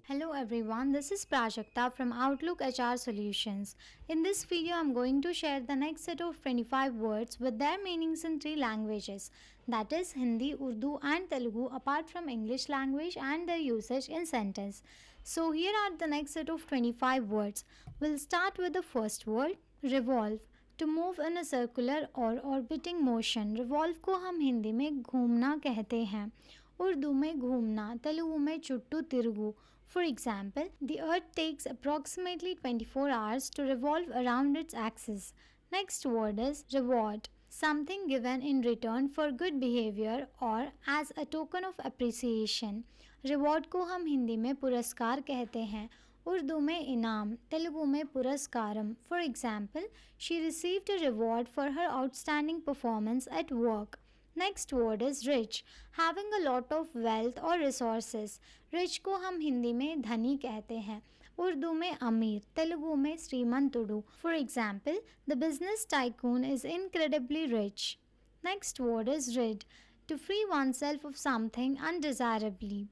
Hello everyone, this is Prajakta from Outlook HR Solutions. In this video, I'm going to share the next set of 25 words with their meanings in three languages, that is Hindi, Urdu and Telugu apart from English language and their usage in sentence. So here are the next set of 25 words. We'll start with the first word, revolve. To move in a circular or orbiting motion, revolve को हम हिंदी में घूमना कहते हैं. उर्दू में घूमना, तेलुगु में चुट्टू तिरुगु. For example, the earth takes approximately 24 hours to revolve around its axis. Next word is reward. Something given in return for good behavior or as a token of appreciation. Reward को हम हिंदी में पुरस्कार कहते हैं. उर्दू में इनाम, तेलुगु में पुरस्कारम. For example, she received a reward for her outstanding performance at work. Next word is rich, having a lot of wealth or resources. Rich को हम हिंदी में धनी कहते हैं. उर्दू में अमीर, तेलुगु में श्रीमंतुडु. For example, the business tycoon is incredibly rich. Next word is rid, to free oneself of something undesirably.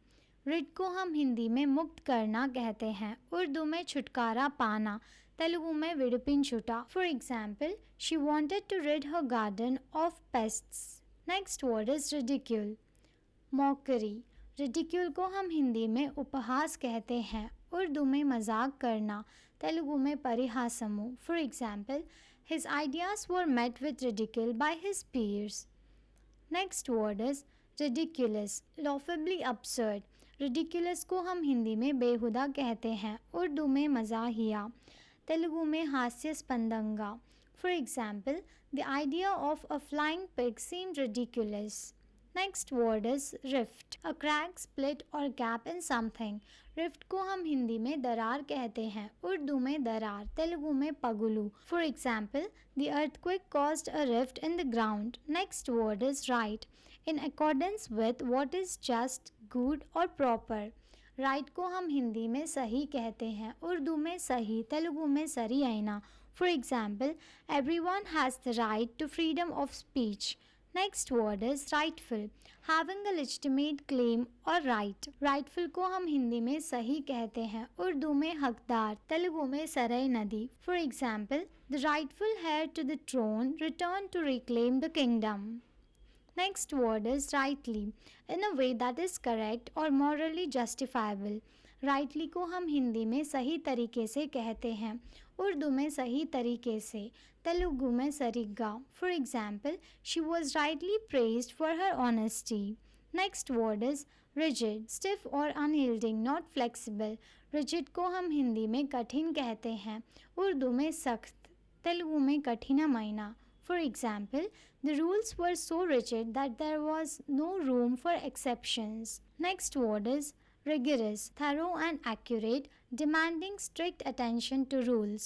Rid को हम हिंदी में मुक्त करना कहते हैं. उर्दू में छुटकारा पाना, तेलुगु में विडिपिंचुटा. For example, she wanted to rid her garden of pests. Next word is ridicule, mockery. Ridicule को हम हिंदी में उपहास कहते हैं. उर्दू में मजाक करना, तेलुगु में परिहासमु. For example, his ideas were met with ridicule by his peers. Next word is ridiculous, laughably absurd. Ridiculous को हम हिंदी में बेहुदा कहते हैं. उर्दू में मजाहिया, तेलुगु में हास्यास्पंदंगा. For example, the idea of a flying pig seemed ridiculous. Next word is rift, a crack, split और गैप इन समथिंग. रिफ्ट को हम हिंदी में दरार कहते हैं. उर्दू में दरार, तेलुगु में पगुलू. For example, the earthquake caused a rift in the ground. Next word is right, in accordance with what is just, good और प्रॉपर. राइट को हम हिंदी में सही कहते हैं. उर्दू में सही, तेलुगु में सरी आईना. For example, everyone has the right to freedom of speech. Next word is rightful, having a legitimate claim or right. Rightful को हम हिंदी में सही कहते हैं. उर्दू में हकदार, तेलुगु में सरई नदी. For example, the rightful heir to the throne return to reclaim the kingdom. Next word is rightly, in a way that is correct or morally justifiable. Rightly को हम हिंदी में सही तरीके से कहते हैं. उर्दू में सही तरीके से, तेलुगु में सरिग्गा. For example, she was rightly praised for her honesty. Next word is rigid, stiff or unyielding, not flexible. Rigid को हम हिंदी में कठिन कहते हैं. उर्दू में सख्त, तेलुगु में कठिनमैना. For example, the rules were so rigid that there was no room for exceptions. Next word is rigorous, thorough and accurate, demanding strict attention to rules.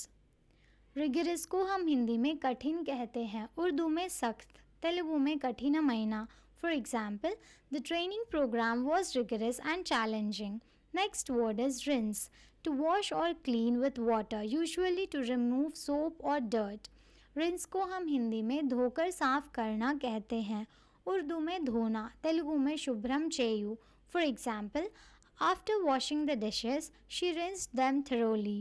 Rigorous को हम हिंदी में कठिन कहते हैं. उर्दू में सख्त, तेलुगु में कठिनमैना. For example, the training program was rigorous and challenging. Next word is rinse, to wash or clean with water, usually to remove soap or dirt. Rinse को हम हिंदी में धोकर साफ करना कहते हैं. उर्दू में धोना, तेलुगु में शुभ्रम चेयु. For example, after washing the dishes she rinsed them thoroughly.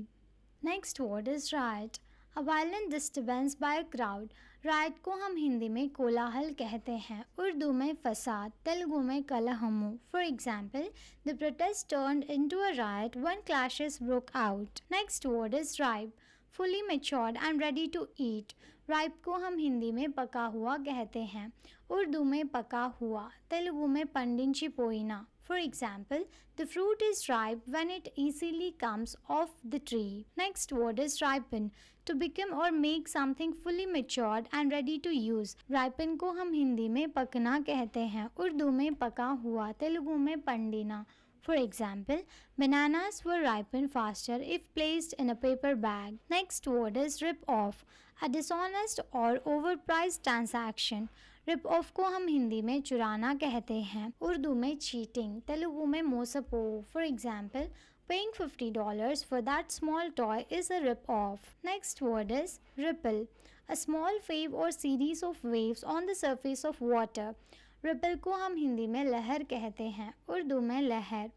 Next word is riot, a violent disturbance by a crowd. Riot को हम हिंदी में कोलाहल कहते हैं. उर्दू में फसाद, तेलुगु में कलहमु. For example, the protest turned into a riot when clashes broke out. Next word is ripe, fully matured and ready to eat. Ripe को हम हिंदी में पका हुआ कहते हैं. उर्दू में पका हुआ, तेलुगु में पंडिंची पोइना. For example, the fruit is ripe when it easily comes off the tree. Next word is ripen, to become or make something fully matured and ready to use. ripen को हम हिंदी में पकना कहते हैं. उर्दू में पका हुआ, तेलुगु में पंडिना. For example, bananas were ripened faster if placed in a paper bag. Next word is rip off, a dishonest or overpriced transaction. Rip off को हम हिंदी में चुराना कहते हैं. उर्दू में cheating, तेलुगु में मोसपो. For example, paying $50 for that small toy is a rip off. Next word is ripple, a small wave or series of waves on the surface of water. Ripple को हम हिंदी में लहर कहते हैं. उर्दू में लहर,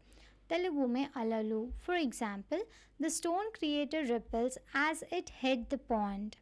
तेलुगु में अललू. For example, the stone created ripples as it hit the pond.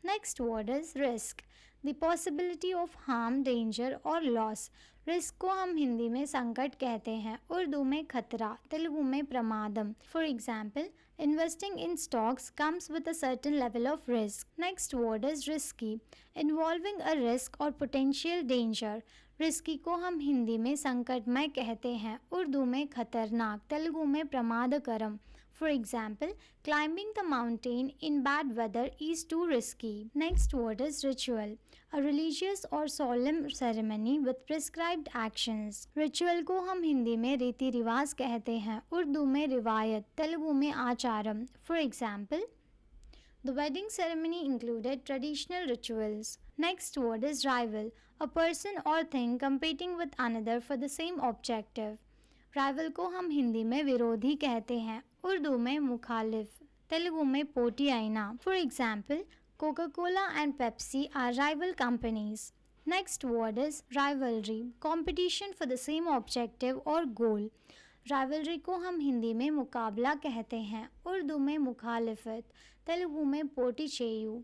Next word is risk. The possibility of harm, danger or loss. Risk को हम हिंदी में संकट कहते हैं, उर्दू में खतरा, तेलुगु में प्रमादम. For example, investing in stocks comes with a certain level of risk. Next word is risky. Involving a risk और पोटेंशियल डेंजर. रिस्की को हम हिंदी में संकटमय कहते हैं, उर्दू में खतरनाक, तेलुगु में प्रमादकरम. For example, climbing the mountain in bad weather is too risky. Next word is ritual. A religious or solemn ceremony with prescribed actions. Ritual को हम हिंदी में रीति रिवाज कहते हैं, उर्दू में रिवायत, तेलुगु में आचारम. For example, the wedding ceremony included traditional rituals. Next word is rival. A person or thing competing with another for the same objective. Rival को हम हिंदी में विरोधी कहते हैं, उर्दू में मुखालिफ, तेलुगु में पोटी आईना. For example, Coca Cola and Pepsi are rival companies. Next word is rivalry. Competition for the same objective or goal. Rivalry को हम हिंदी में मुकाबला कहते हैं, उर्दू में मुखालिफत, तेलुगु में पोटी चेयू.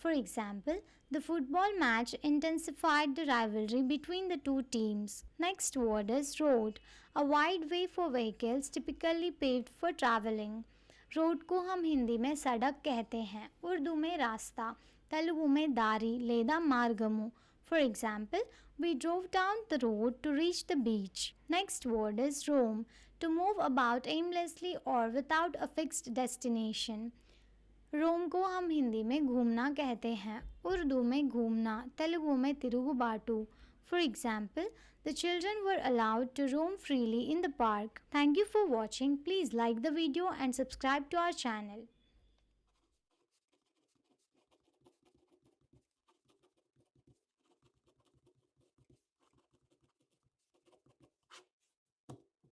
For example, the football match intensified the rivalry between the two teams. Next word is road. A wide way for vehicles typically paved for traveling. Road को हम हिंदी में सड़क कहते हैं, उर्दू में रास्ता, तेलुगु में दारी लेदा मार्गमु. For example, we drove down the road to reach the beach. Next word is roam. To move about aimlessly or without a fixed destination. रोम को हम हिंदी में घूमना कहते हैं, उर्दू में घूमना, तेलुगु में तिरुगुबाटू. For example, the children were allowed to roam freely in the park. Thank you for watching. Please like the video and subscribe to our channel.